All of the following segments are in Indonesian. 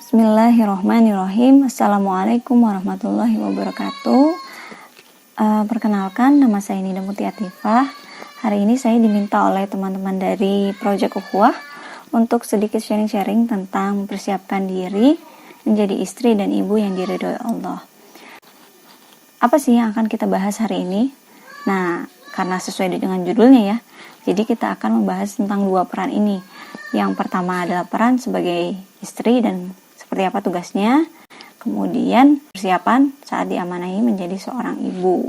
Bismillahirrahmanirrahim. Assalamualaikum warahmatullahi wabarakatuh. Perkenalkan, nama saya Nida Muti Atifah. Hari ini saya diminta oleh teman-teman dari Project Ukhuwah untuk sedikit sharing-sharing tentang mempersiapkan diri menjadi istri dan ibu yang diridhoi Allah. Apa sih yang akan kita bahas hari ini? Nah, karena sesuai dengan judulnya ya, jadi kita akan membahas tentang dua peran ini. Yang pertama adalah peran sebagai istri dan seperti apa tugasnya. Kemudian persiapan saat diamanahi menjadi seorang ibu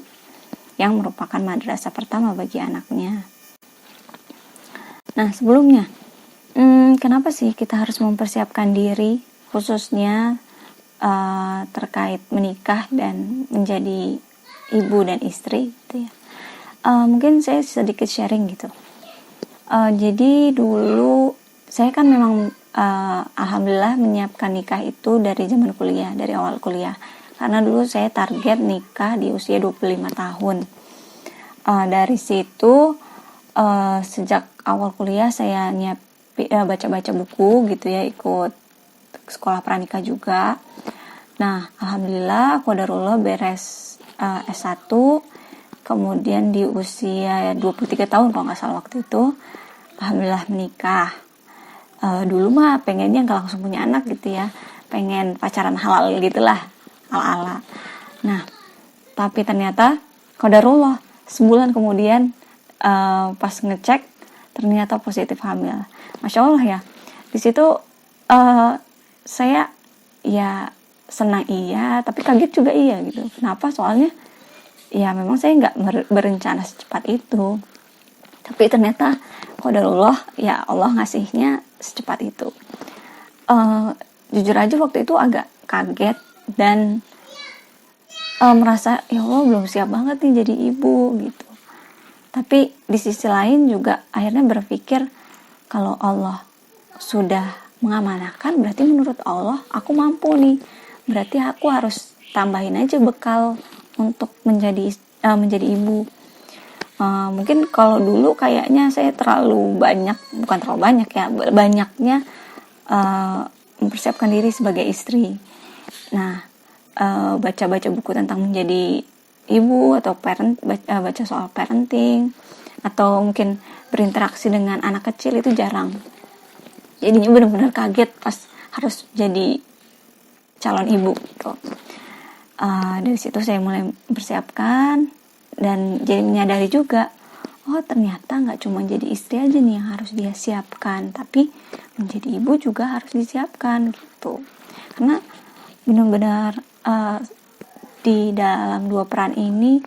yang merupakan madrasah pertama bagi anaknya. Nah, sebelumnya, kenapa sih kita harus mempersiapkan diri khususnya terkait menikah dan menjadi ibu dan istri gitu ya. Mungkin saya sedikit sharing gitu. Jadi dulu saya kan memang alhamdulillah menyiapkan nikah itu dari zaman kuliah, dari awal kuliah. Karena dulu saya target nikah di usia 25 tahun. Dari situ sejak awal kuliah saya baca-baca buku gitu ya, ikut sekolah pranikah juga. Nah, alhamdulillah qadarullah beres S1, kemudian di usia 23 tahun kalau nggak salah waktu itu, alhamdulillah menikah. Dulu mah pengennya nggak langsung punya anak gitu ya, pengen pacaran halal gitulah, ala-ala. Nah, tapi ternyata qadarullah sebulan kemudian pas ngecek ternyata positif hamil. Masya Allah ya, di situ saya ya senang iya, tapi kaget juga iya gitu. Kenapa? Soalnya ya memang saya nggak berencana secepat itu. Tapi ternyata qadarullah ya Allah ngasihnya secepat itu. Jujur aja waktu itu agak kaget dan merasa ya Allah belum siap banget nih jadi ibu gitu. Tapi di sisi lain juga akhirnya berpikir kalau Allah sudah mengamanahkan, berarti menurut Allah aku mampu nih. Berarti aku harus tambahin aja bekal untuk menjadi ibu. Mungkin kalau dulu kayaknya saya bukan terlalu banyak ya, banyaknya mempersiapkan diri sebagai istri. Nah, baca-baca buku tentang menjadi ibu atau baca soal parenting, atau mungkin berinteraksi dengan anak kecil itu jarang. Jadinya benar-benar kaget pas harus jadi calon ibu gitu. Dari situ saya mulai mempersiapkan dan jadi menyadari juga, oh ternyata nggak cuma jadi istri aja nih yang harus dia siapkan, tapi menjadi ibu juga harus disiapkan gitu. Karena benar-benar di dalam dua peran ini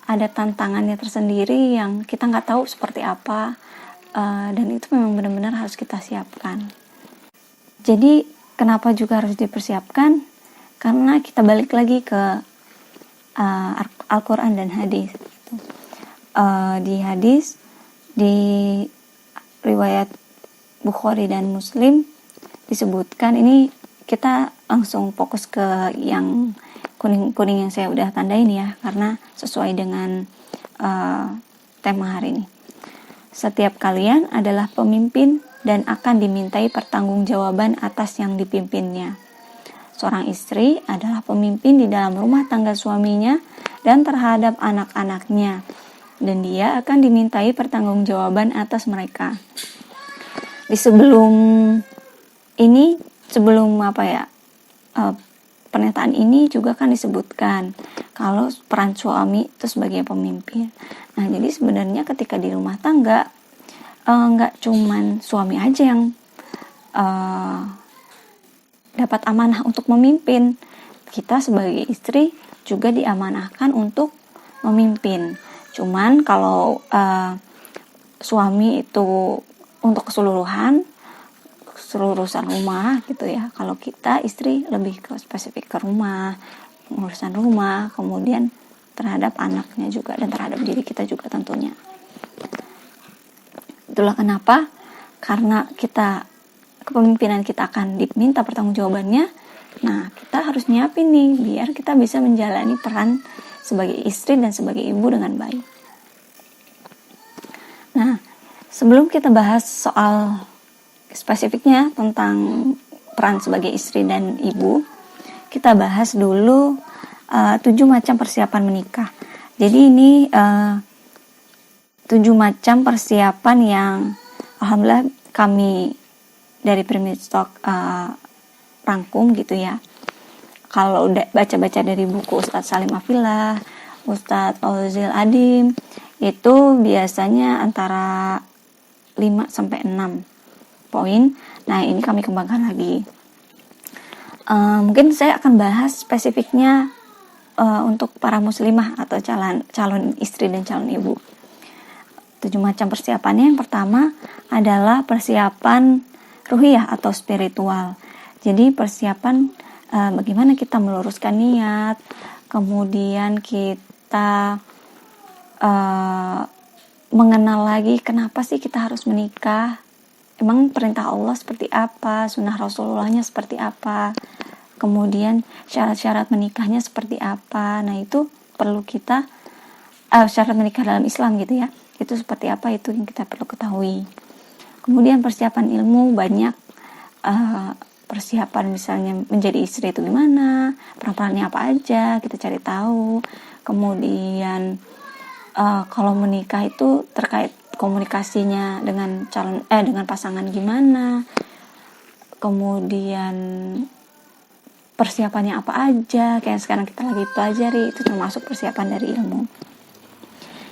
ada tantangannya tersendiri yang kita nggak tahu seperti apa, dan itu memang benar-benar harus kita siapkan. Jadi kenapa juga harus dipersiapkan? Karena kita balik lagi ke Al-Quran dan hadis. Di hadis, di riwayat Bukhari dan Muslim disebutkan, ini kita langsung fokus ke yang kuning-kuning yang saya udah tandain ya, karena sesuai dengan tema hari ini. Setiap kalian adalah pemimpin dan akan dimintai pertanggungjawaban atas yang dipimpinnya. Seorang istri adalah pemimpin di dalam rumah tangga suaminya dan terhadap anak-anaknya, dan dia akan dimintai pertanggungjawaban atas mereka. Di sebelum pernyataan ini juga kan disebutkan kalau peran suami itu sebagai pemimpin. Nah, jadi sebenarnya ketika di rumah tangga nggak cuman suami aja yang dapat amanah untuk memimpin. Kita sebagai istri juga diamanahkan untuk memimpin. Cuman kalau suami itu untuk keseluruhan rumah gitu ya. Kalau kita istri lebih ke spesifik ke rumah, urusan rumah, kemudian terhadap anaknya juga dan terhadap diri kita juga tentunya. Itulah kenapa, karena kepemimpinan kita akan diminta pertanggungjawabannya. Nah, kita harus nyiapin nih biar kita bisa menjalani peran sebagai istri dan sebagai ibu dengan baik. Nah, sebelum kita bahas soal spesifiknya tentang peran sebagai istri dan ibu, kita bahas dulu 7 macam persiapan menikah. Jadi ini 7 macam persiapan yang alhamdulillah kami dari Pyramid Talk rangkum gitu ya. Kalau udah baca-baca dari buku Ustadz Salim Afillah, Ustadz Fauzil Adim, itu biasanya antara 5-6 poin. Nah, ini kami kembangkan lagi. Mungkin saya akan bahas spesifiknya untuk para muslimah atau calon istri dan calon ibu. 7 macam persiapannya. Yang pertama adalah persiapan ruhiyah atau spiritual. Jadi persiapan bagaimana kita meluruskan niat, kemudian kita mengenal lagi kenapa sih kita harus menikah, emang perintah Allah seperti apa, sunnah Rasulullahnya seperti apa, kemudian syarat-syarat menikahnya seperti apa. Nah, itu perlu kita syarat menikah dalam Islam gitu ya, itu seperti apa, itu yang kita perlu ketahui. Kemudian persiapan ilmu, banyak persiapan misalnya menjadi istri itu gimana, peran-perannya apa aja, kita cari tahu. Kemudian kalau menikah itu terkait komunikasinya dengan dengan pasangan gimana, kemudian persiapannya apa aja, kayak sekarang kita lagi pelajari, itu termasuk persiapan dari ilmu.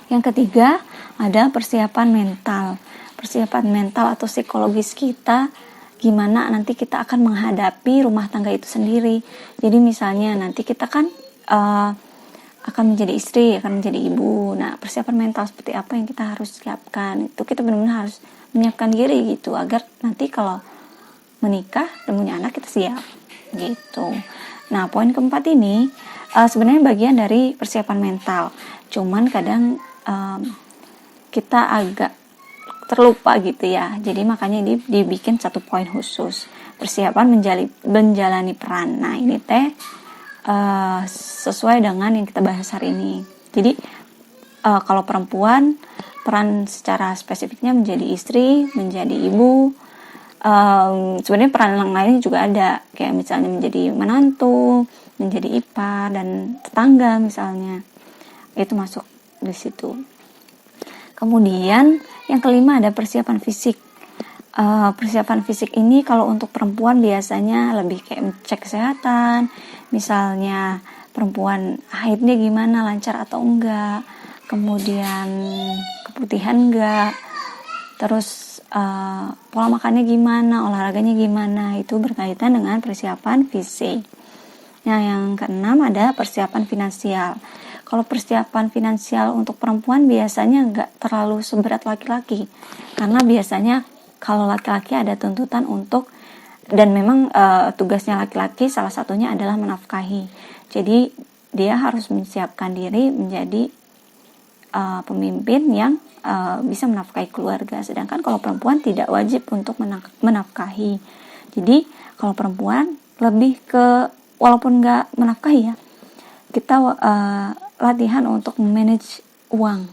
Yang ketiga ada persiapan mental. Persiapan mental atau psikologis kita, gimana nanti kita akan menghadapi rumah tangga itu sendiri. Jadi misalnya nanti kita kan akan menjadi istri, akan menjadi ibu. Nah, persiapan mental seperti apa yang kita harus siapkan, itu kita benar-benar harus menyiapkan diri gitu, agar nanti kalau menikah dan punya anak kita siap gitu. Nah, poin keempat ini sebenarnya bagian dari persiapan mental, cuman kadang kita agak terlupa gitu ya. Jadi makanya dibikin 1 poin khusus, persiapan menjalani peran. Nah, ini sesuai dengan yang kita bahas hari ini. Jadi kalau perempuan, peran secara spesifiknya menjadi istri, menjadi ibu. Sebenarnya peran yang lain juga ada, kayak misalnya menjadi menantu, menjadi ipar dan tetangga misalnya, itu masuk di situ. Kemudian yang kelima ada persiapan fisik. Persiapan fisik ini kalau untuk perempuan biasanya lebih kayak cek kesehatan, misalnya perempuan haidnya gimana, lancar atau enggak, kemudian keputihan enggak, terus pola makannya gimana, olahraganya gimana, itu berkaitan dengan persiapan fisik. Nah, yang keenam ada persiapan finansial. Kalau persiapan finansial untuk perempuan biasanya enggak terlalu seberat laki-laki, karena biasanya kalau laki-laki ada tuntutan untuk, dan memang tugasnya laki-laki salah satunya adalah menafkahi. Jadi dia harus menyiapkan diri menjadi pemimpin yang bisa menafkahi keluarga. Sedangkan kalau perempuan tidak wajib untuk menafkahi. Jadi kalau perempuan lebih ke, walaupun nggak menafkahi ya, kita latihan untuk memanage uang,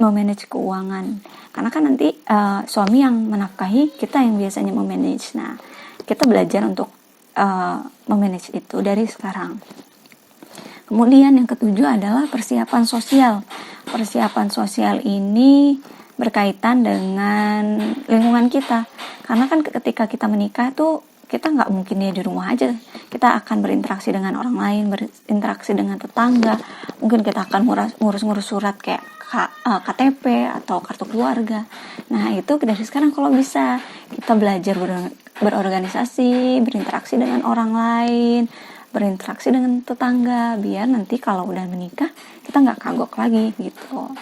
memanage keuangan. Karena kan nanti suami yang menafkahi, kita yang biasanya memanage. Nah, kita belajar untuk memanage itu dari sekarang. Kemudian yang ketujuh adalah persiapan sosial. Persiapan sosial ini berkaitan dengan lingkungan kita. Karena kan ketika kita menikah tuh kita nggak mungkin ya di rumah aja. Kita akan berinteraksi dengan orang lain, berinteraksi dengan tetangga. Mungkin kita akan ngurus-ngurus surat kayak KTP atau kartu keluarga. Nah, itu dari sekarang kalau bisa kita belajar berorganisasi, berinteraksi dengan orang lain, berinteraksi dengan tetangga, biar nanti kalau udah menikah kita nggak kagok lagi gitu.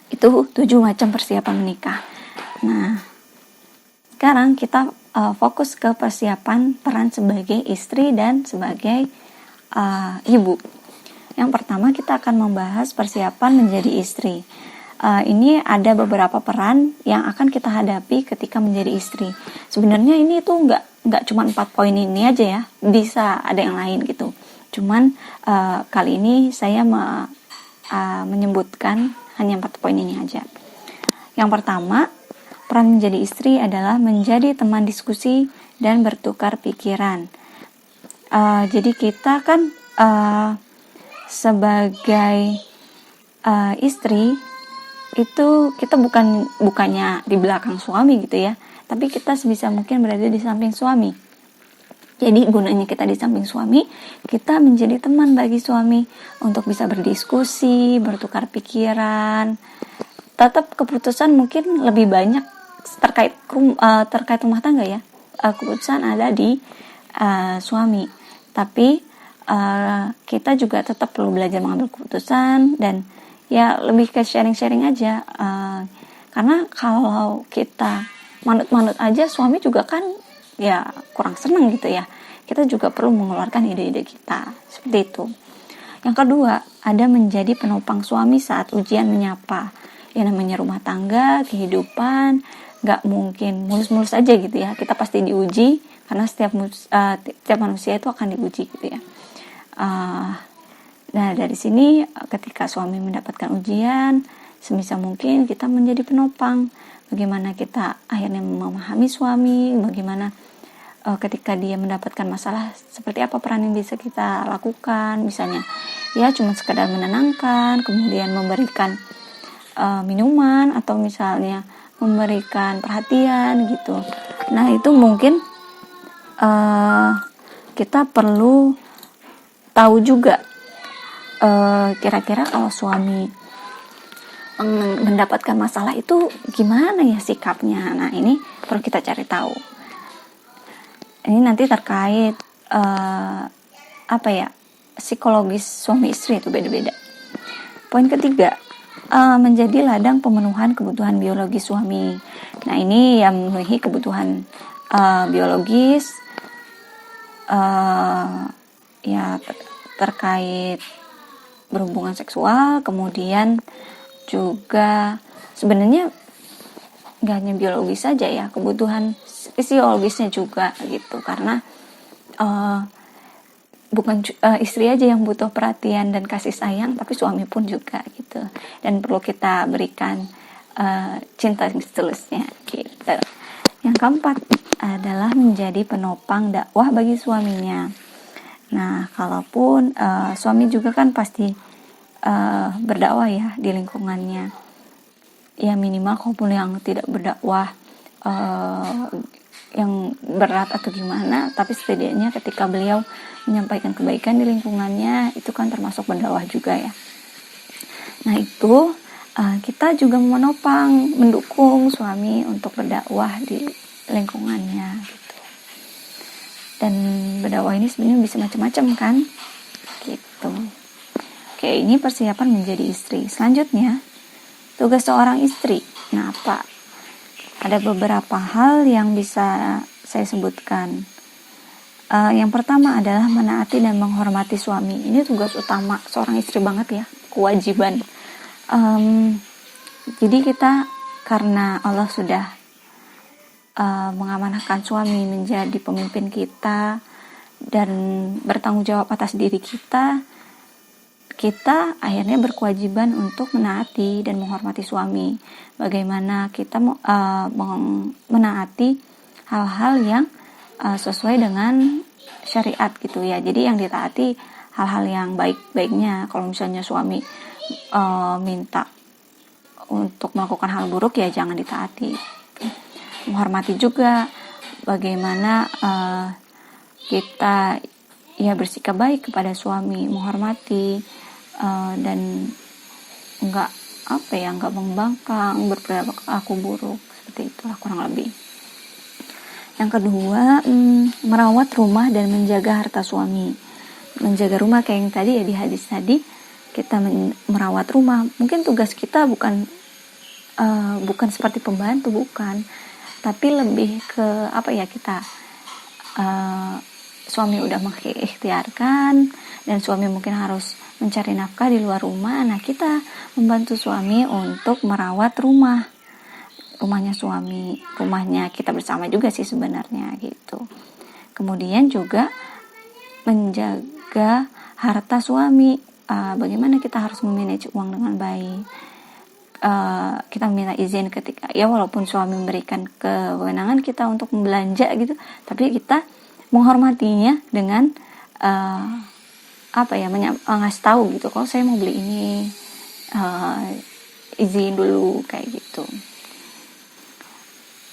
Itu 7 macam persiapan menikah. Nah, sekarang kita fokus ke persiapan peran sebagai istri dan sebagai ibu. Yang pertama kita akan membahas persiapan menjadi istri. Ini ada beberapa peran yang akan kita hadapi ketika menjadi istri. Sebenarnya ini tuh nggak cuma 4 poin ini aja ya, bisa ada yang lain gitu. Cuman kali ini saya menyebutkan hanya 4 poin ini aja. Yang pertama peran menjadi istri adalah menjadi teman diskusi dan bertukar pikiran. Jadi kita kan sebagai istri itu kita bukannya di belakang suami gitu ya, tapi kita sebisa mungkin berada di samping suami. Jadi gunanya kita di samping suami, kita menjadi teman bagi suami untuk bisa berdiskusi, bertukar pikiran. Tetap keputusan mungkin lebih banyak terkait rumah tangga ya. Keputusan ada di suami. Tapi kita juga tetap perlu belajar mengambil keputusan dan ya lebih ke sharing-sharing aja. Karena kalau kita manut-manut aja, suami juga kan ya kurang seneng gitu ya. Kita juga perlu mengeluarkan ide-ide kita seperti itu. Yang kedua, ada menjadi penopang suami saat ujian menyapa. Ya namanya rumah tangga, kehidupan nggak mungkin mulus-mulus aja gitu ya. Kita pasti diuji karena setiap manusia itu akan diuji gitu ya. Nah dari sini ketika suami mendapatkan ujian, sebisa mungkin kita menjadi penopang. Bagaimana kita akhirnya memahami suami, bagaimana ketika dia mendapatkan masalah, seperti apa peran yang bisa kita lakukan. Misalnya ya cuma sekedar menenangkan, kemudian memberikan minuman, atau misalnya memberikan perhatian gitu. Nah itu mungkin kita perlu tahu juga kira-kira kalau suami mendapatkan masalah itu gimana ya sikapnya. Nah ini perlu kita cari tahu. Ini nanti terkait psikologis suami istri itu beda-beda. Poin ketiga, menjadi ladang pemenuhan kebutuhan biologis suami. Nah ini yang memenuhi kebutuhan biologis ya terkait berhubungan seksual, kemudian juga sebenarnya nggak hanya biologis saja ya, kebutuhan fisiologisnya juga gitu, karena bukan istri aja yang butuh perhatian dan kasih sayang, tapi suami pun juga gitu, dan perlu kita berikan cinta seterusnya gitu. Yang keempat adalah menjadi penopang dakwah bagi suaminya. Nah kalaupun suami juga kan pasti berdakwah ya di lingkungannya, ya minimal kalaupun yang tidak berdakwah yang berat atau gimana, tapi setidaknya ketika beliau menyampaikan kebaikan di lingkungannya, itu kan termasuk berdakwah juga ya. Nah itu kita juga menopang, mendukung suami untuk berdakwah di lingkungannya gitu. Dan berdakwah ini sebenarnya bisa macam-macam kan gitu. Oke, ini persiapan menjadi istri. Selanjutnya, tugas seorang istri. Nah, apa? Ada beberapa hal yang bisa saya sebutkan. Yang pertama adalah menaati dan menghormati suami. Ini tugas utama seorang istri banget ya, kewajiban. Jadi kita, karena Allah sudah mengamanahkan suami menjadi pemimpin kita dan bertanggung jawab atas diri kita akhirnya berkewajiban untuk menaati dan menghormati suami. Bagaimana kita menaati hal-hal yang sesuai dengan syariat gitu ya. Jadi yang ditaati hal-hal yang baik-baiknya. Kalau misalnya suami minta untuk melakukan hal buruk, ya jangan ditaati. Menghormati juga bagaimana kita ya bersikap baik kepada suami, menghormati dan enggak membangkang, berperilaku buruk, seperti itulah kurang lebih. Yang kedua, merawat rumah dan menjaga harta suami. Menjaga rumah kayak yang tadi ya, di hadis tadi kita merawat rumah. Mungkin tugas kita bukan seperti pembantu, bukan, tapi lebih ke kita suami udah mengikhtiarkan dan suami mungkin harus mencari nafkah di luar rumah. Nah kita membantu suami untuk merawat rumahnya suami, rumahnya kita bersama juga sih sebenarnya gitu. Kemudian juga menjaga harta suami, bagaimana kita harus memanage uang dengan baik. kita minta izin ketika ya walaupun suami memberikan kewenangan kita untuk belanja gitu, tapi kita menghormatinya dengan ngasih tahu gitu, kalau saya mau beli ini, izin dulu kayak gitu.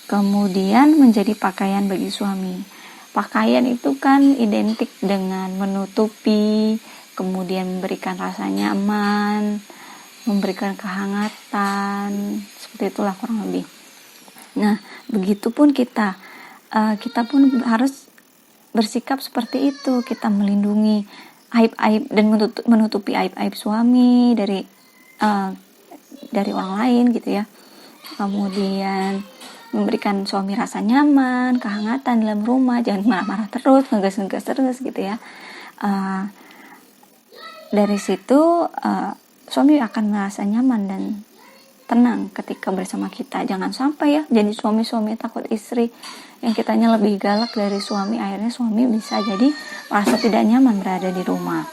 Kemudian menjadi pakaian bagi suami. Pakaian itu kan identik dengan menutupi, kemudian memberikan rasa nyaman, memberikan kehangatan, seperti itulah kurang lebih. Nah, begitupun kita pun harus bersikap seperti itu. Kita melindungi aib-aib dan menutupi aib-aib suami dari orang lain gitu ya. Kemudian memberikan suami rasa nyaman, kehangatan dalam rumah, jangan marah-marah terus, ngegas-ngegas terus gitu ya. Dari situ suami akan merasa nyaman dan tenang ketika bersama kita. Jangan sampai ya jadi suami-suami takut istri, yang kitanya lebih galak dari suami, akhirnya suami bisa jadi merasa tidak nyaman berada di rumah.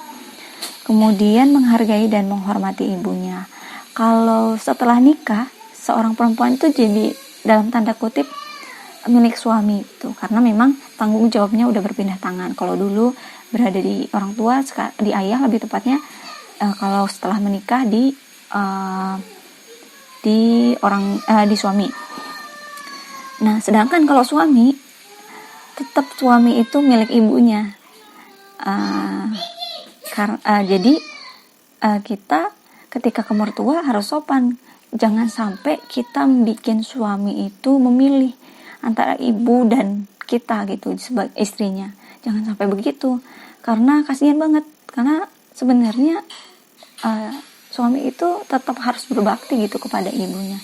Kemudian menghargai dan menghormati ibunya. Kalau setelah nikah, seorang perempuan itu jadi dalam tanda kutip milik suami itu, karena memang tanggung jawabnya udah berpindah tangan. Kalau dulu berada di orang tua, di ayah lebih tepatnya, kalau setelah menikah di suami. Nah, sedangkan kalau suami, tetap suami itu milik ibunya. Jadi kita ketika ke mertua harus sopan. Jangan sampai kita bikin suami itu memilih antara ibu dan kita gitu sebagai istrinya. Jangan sampai begitu, karena kasihan banget. Karena sebenarnya suami itu tetap harus berbakti gitu kepada ibunya.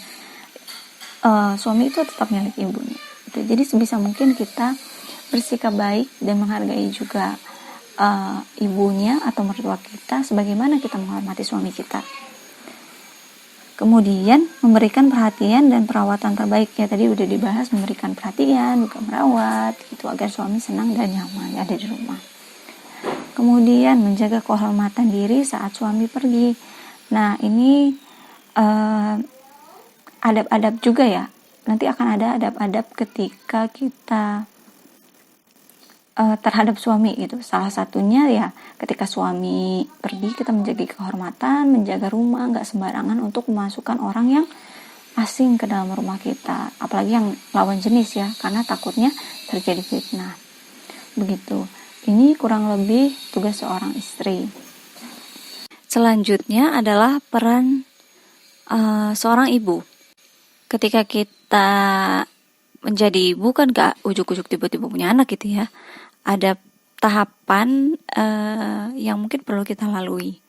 Suami itu tetap milik ibunya. Jadi sebisa mungkin kita bersikap baik dan menghargai juga ibunya atau mertua kita sebagaimana kita menghormati suami kita. Kemudian memberikan perhatian dan perawatan terbaik, ya tadi udah dibahas, memberikan perhatian, juga merawat gitu agar suami senang dan nyaman ada di rumah. Kemudian menjaga kehormatan diri saat suami pergi. Nah, ini adab-adab juga ya. Nanti akan ada adab-adab ketika kita terhadap suami gitu. Salah satunya ya ketika suami pergi, kita menjaga kehormatan, menjaga rumah, nggak sembarangan untuk memasukkan orang yang asing ke dalam rumah kita, apalagi yang lawan jenis ya, karena takutnya terjadi fitnah. Begitu. Ini kurang lebih tugas seorang istri. Selanjutnya adalah peran seorang ibu. Ketika kita menjadi ibu kan gak ujuk-ujuk tiba-tiba punya anak gitu ya. Ada tahapan yang mungkin perlu kita lalui.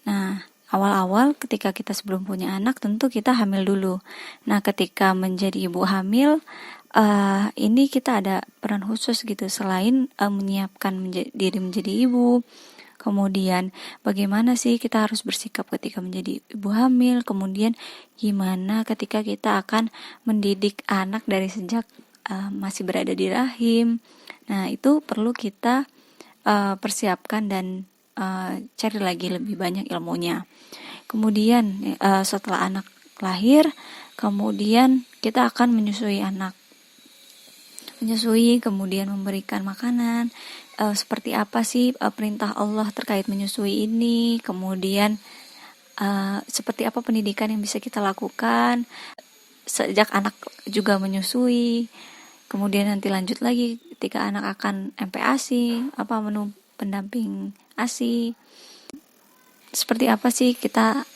Nah, awal-awal ketika kita sebelum punya anak tentu kita hamil dulu. Nah, ketika menjadi ibu hamil, ini kita ada peran khusus gitu. Selain menyiapkan diri menjadi ibu, kemudian bagaimana sih kita harus bersikap ketika menjadi ibu hamil, kemudian gimana ketika kita akan mendidik anak dari sejak masih berada di rahim. Nah, itu perlu kita persiapkan dan cari lagi lebih banyak ilmunya. Kemudian setelah anak lahir, kemudian kita akan menyusui anak. Menyusui, kemudian memberikan makanan. Seperti apa sih perintah Allah terkait menyusui ini, kemudian seperti apa pendidikan yang bisa kita lakukan sejak anak juga menyusui, kemudian nanti lanjut lagi ketika anak akan MPASI, apa menu pendamping ASI, seperti apa sih kita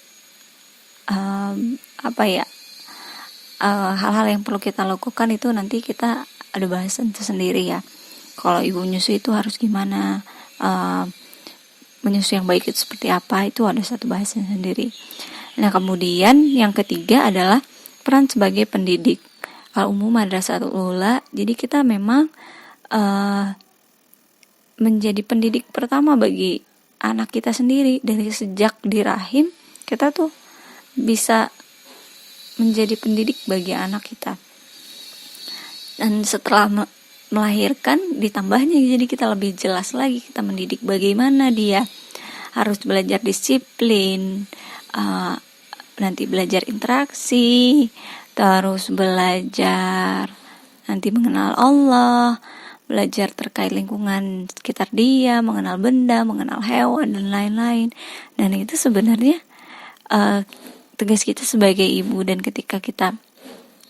hal-hal yang perlu kita lakukan, itu nanti kita ada bahasan tersendiri ya. Kalau ibu menyusui itu harus gimana, menyusui yang baik itu seperti apa, itu ada satu bahasan sendiri. Nah, kemudian yang ketiga adalah peran sebagai pendidik. Al-Ummu Madrasatul Ula, jadi kita memang menjadi pendidik pertama bagi anak kita sendiri. Dari sejak di rahim, kita tuh bisa menjadi pendidik bagi anak kita. Dan setelah melahirkan, ditambahnya jadi kita lebih jelas lagi kita mendidik bagaimana dia harus belajar disiplin, nanti belajar interaksi, terus belajar nanti mengenal Allah, belajar terkait lingkungan sekitar dia, mengenal benda, mengenal hewan, dan lain-lain. Dan itu sebenarnya tugas kita sebagai ibu, dan ketika kita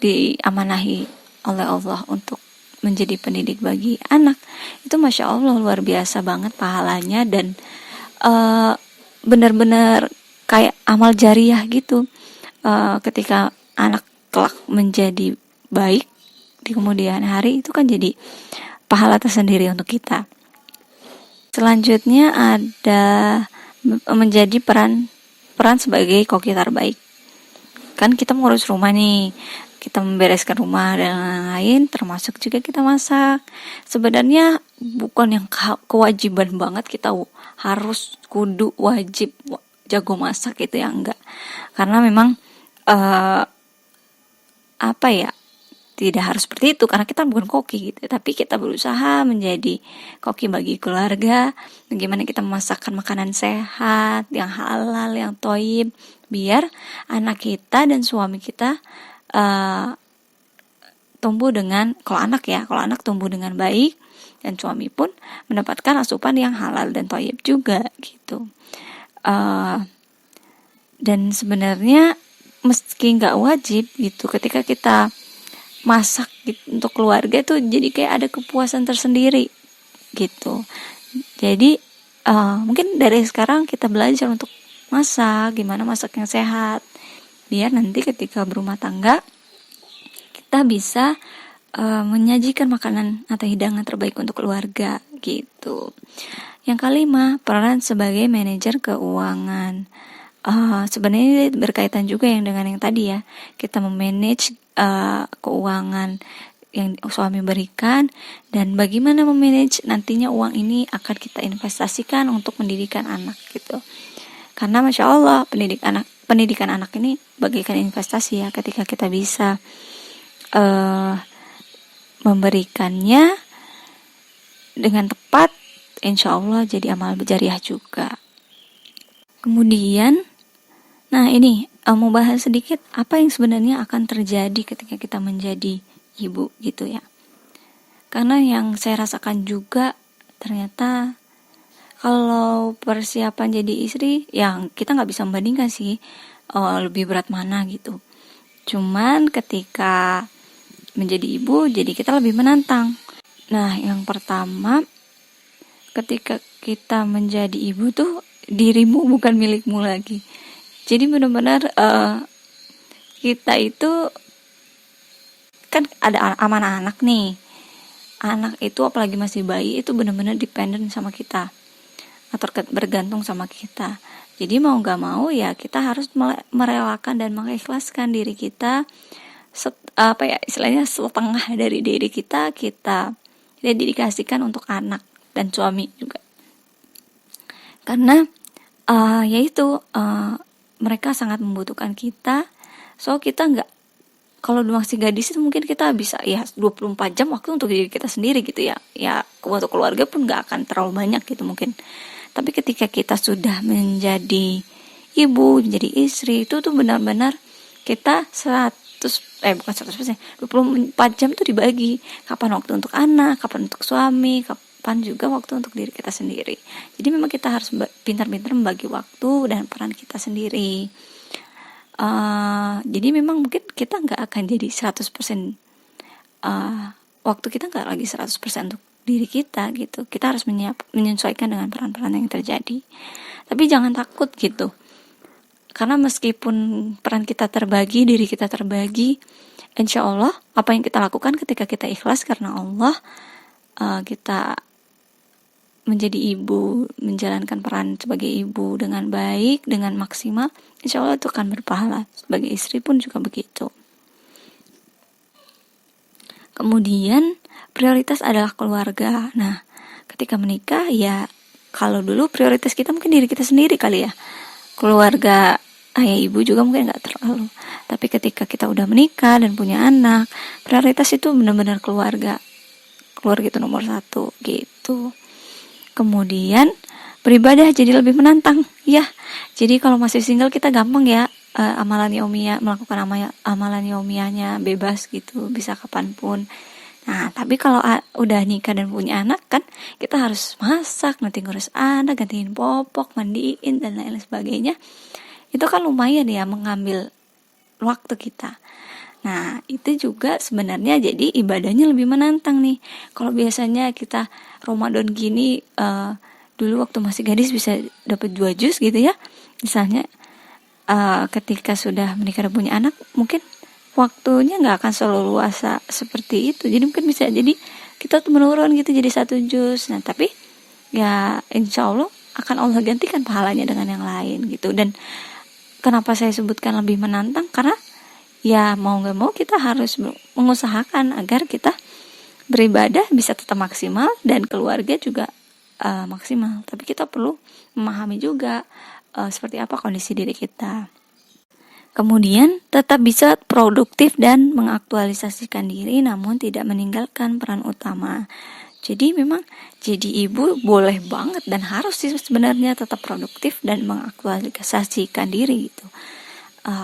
diamanahi oleh Allah untuk menjadi pendidik bagi anak, itu Masya Allah luar biasa banget pahalanya, dan benar-benar kayak amal jariah gitu. Ketika anak kelak menjadi baik di kemudian hari, itu kan jadi pahala tersendiri untuk kita. Selanjutnya ada menjadi peran sebagai koki terbaik. Kan kita mengurus rumah nih, kita membereskan rumah dan lain-lain, termasuk juga kita masak. Sebenarnya bukan yang kewajiban banget kita harus kudu wajib jago masak, itu ya enggak. Karena memang tidak harus seperti itu, karena kita bukan koki gitu. Tapi kita berusaha menjadi koki bagi keluarga. Bagaimana kita memasakkan makanan sehat, yang halal, yang thayyib, biar anak kita dan suami kita tumbuh dengan, kalau anak tumbuh dengan baik, dan suami pun mendapatkan asupan yang halal dan thayyib juga gitu. Dan sebenarnya meski nggak wajib gitu, ketika kita masak gitu, untuk keluarga itu jadi kayak ada kepuasan tersendiri gitu. Jadi mungkin dari sekarang kita belajar untuk masak, gimana masak yang sehat, biar nanti ketika berumah tangga kita bisa menyajikan makanan atau hidangan terbaik untuk keluarga gitu. Yang kelima, peran sebagai manajer keuangan. Sebenarnya berkaitan juga dengan yang tadi ya, kita memanage keuangan yang suami berikan, dan bagaimana memanage nantinya uang ini akan kita investasikan untuk pendidikan anak gitu. Karena Masya Allah pendidikan anak ini bagaikan investasi ya, ketika kita bisa memberikannya dengan tepat, insya Allah jadi amal jariah juga. Kemudian ini mau bahas sedikit apa yang sebenarnya akan terjadi ketika kita menjadi ibu gitu ya. Karena yang saya rasakan juga, ternyata kalau persiapan jadi istri, yang kita nggak bisa membandingkan sih lebih berat mana gitu. Cuman ketika menjadi ibu, jadi kita lebih menantang. Nah, yang pertama, ketika kita menjadi ibu tuh, dirimu bukan milikmu lagi. Jadi benar-benar kita itu kan ada amanah anak nih. Anak itu apalagi masih bayi itu benar-benar dependen sama kita, atau bergantung sama kita. Jadi mau gak mau ya kita harus merelakan dan mengikhlaskan diri kita, istilahnya setengah dari diri kita dedikasikan untuk anak dan suami juga. Karena mereka sangat membutuhkan kita. So kita nggak, kalau masih gadis itu mungkin kita bisa ya 24 jam waktu untuk diri kita sendiri gitu ya. Ya untuk keluarga pun nggak akan terlalu banyak gitu mungkin. Tapi ketika kita sudah menjadi ibu, menjadi istri, itu tuh benar-benar kita 24 jam tuh dibagi. Kapan waktu untuk anak, kapan untuk suami, kapan juga waktu untuk diri kita sendiri. Jadi memang kita harus pintar-pintar membagi waktu dan peran kita sendiri. Jadi memang mungkin kita nggak akan jadi 100%, waktu kita nggak lagi 100% untuk diri kita gitu. Kita harus menyesuaikan dengan peran-peran yang terjadi. Tapi jangan takut gitu, karena meskipun peran kita terbagi, diri kita terbagi, insya Allah apa yang kita lakukan ketika kita ikhlas karena Allah, kita menjadi ibu, menjalankan peran sebagai ibu dengan baik, dengan maksimal, insya Allah itu akan berpahala. Sebagai istri pun juga begitu. Kemudian prioritas adalah keluarga. Nah, ketika menikah ya, kalau dulu prioritas kita mungkin diri kita sendiri kali ya, keluarga ayah ibu juga mungkin gak terlalu. Tapi ketika kita udah menikah dan punya anak, prioritas itu benar-benar keluarga itu nomor 1 gitu. Kemudian beribadah jadi lebih menantang ya. Jadi kalau masih single kita gampang ya amalan yaumiyah, melakukan amalan yaumiyahnya bebas gitu, bisa kapanpun. Nah, tapi kalau udah nikah dan punya anak kan, kita harus masak, nanti ngurus anak, gantiin popok, mandiin, dan lain-lain sebagainya. Itu kan lumayan ya mengambil waktu kita. Nah, itu juga sebenarnya jadi ibadahnya lebih menantang nih. Kalau biasanya kita Ramadan gini, dulu waktu masih gadis bisa dapat 2 juz gitu ya. Misalnya ketika sudah menikah dan punya anak, mungkin waktunya nggak akan selalu luasa seperti itu. Jadi mungkin bisa jadi kita tuh menurun gitu jadi 1 juz. Nah, tapi ya insya Allah akan Allah gantikan pahalanya dengan yang lain gitu. Dan kenapa saya sebutkan lebih menantang, karena ya mau nggak mau kita harus mengusahakan agar kita beribadah bisa tetap maksimal dan keluarga juga maksimal. Tapi kita perlu memahami juga seperti apa kondisi diri kita. Kemudian tetap bisa produktif dan mengaktualisasikan diri namun tidak meninggalkan peran utama. Jadi memang jadi ibu boleh banget dan harus sih sebenarnya tetap produktif dan mengaktualisasikan diri gitu.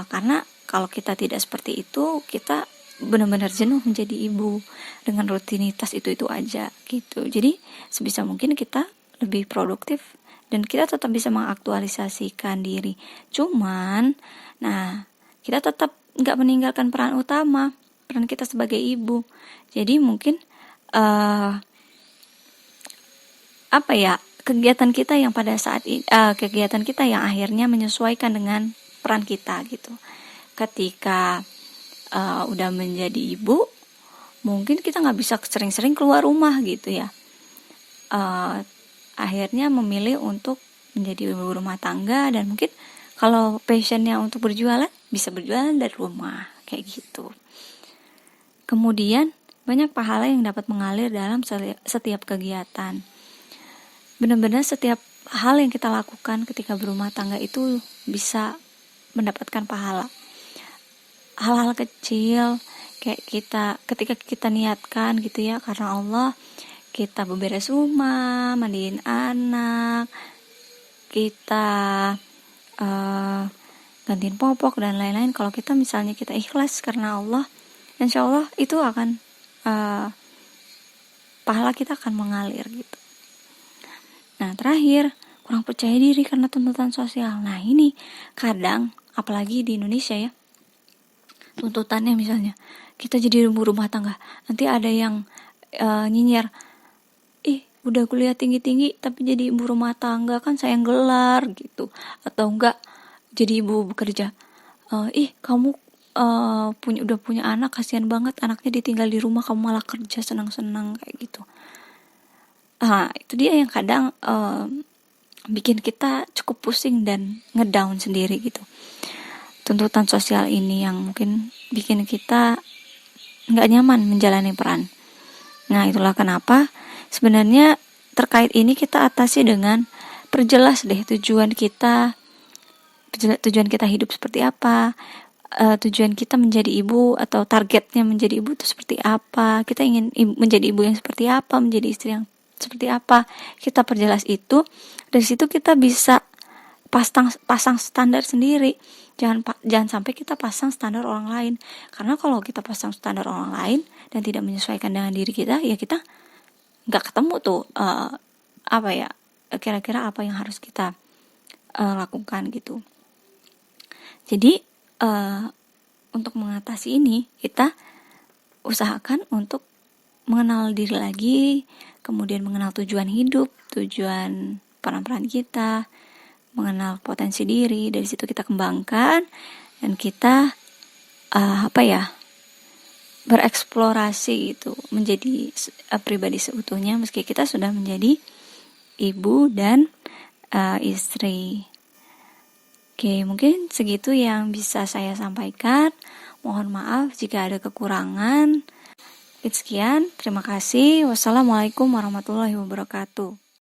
Karena kalau kita tidak seperti itu, kita benar-benar jenuh menjadi ibu dengan rutinitas itu aja gitu. Jadi sebisa mungkin kita lebih produktif dan kita tetap bisa mengaktualisasikan diri. Cuman, nah kita tetap nggak meninggalkan peran utama, peran kita sebagai ibu. Jadi mungkin kegiatan kita yang pada saat kegiatan kita yang akhirnya menyesuaikan dengan peran kita gitu. Ketika udah menjadi ibu, mungkin kita nggak bisa sering-sering keluar rumah gitu ya. Akhirnya memilih untuk menjadi ibu rumah tangga, dan mungkin kalau passionnya untuk berjualan, bisa berjualan dari rumah kayak gitu. Kemudian banyak pahala yang dapat mengalir dalam setiap kegiatan. Benar-benar setiap hal yang kita lakukan ketika berumah tangga itu bisa mendapatkan pahala. Hal-hal kecil kayak ketika kita niatkan gitu ya karena Allah, kita beberes rumah, mandiin anak, kita gantiin popok dan lain-lain. Kalau kita misalnya kita ikhlas karena Allah, insya Allah itu akan pahala kita akan mengalir gitu. Nah, terakhir, kurang percaya diri karena tuntutan sosial. Nah, ini kadang apalagi di Indonesia ya, tuntutannya misalnya kita jadi ibu rumah tangga, nanti ada yang nyinyir, udah kuliah tinggi-tinggi tapi jadi ibu rumah tangga kan sayang gelar gitu. Atau enggak jadi ibu bekerja, kamu udah punya anak, kasihan banget anaknya ditinggal di rumah, kamu malah kerja senang-senang kayak gitu. Itu dia yang kadang bikin kita cukup pusing dan ngedown sendiri gitu. Tuntutan sosial ini yang mungkin bikin kita nggak nyaman menjalani peran. Nah, itulah kenapa sebenarnya terkait ini kita atasi dengan perjelas deh tujuan kita hidup seperti apa, tujuan kita menjadi ibu atau targetnya menjadi ibu itu seperti apa, kita ingin menjadi ibu yang seperti apa, menjadi istri yang seperti apa. Kita perjelas itu, dari situ kita bisa pasang standar sendiri. Jangan sampai kita pasang standar orang lain, karena kalau kita pasang standar orang lain dan tidak menyesuaikan dengan diri kita, ya kita nggak ketemu tuh kira-kira apa yang harus kita lakukan gitu. Jadi untuk mengatasi ini, kita usahakan untuk mengenal diri lagi, kemudian mengenal tujuan hidup, tujuan peran-peran kita, mengenal potensi diri. Dari situ kita kembangkan dan kita bereksplorasi gitu, menjadi pribadi seutuhnya meski kita sudah menjadi ibu dan istri. Oke, mungkin segitu yang bisa saya sampaikan. Mohon maaf jika ada kekurangan. Sekian, terima kasih. Wassalamualaikum warahmatullahi wabarakatuh.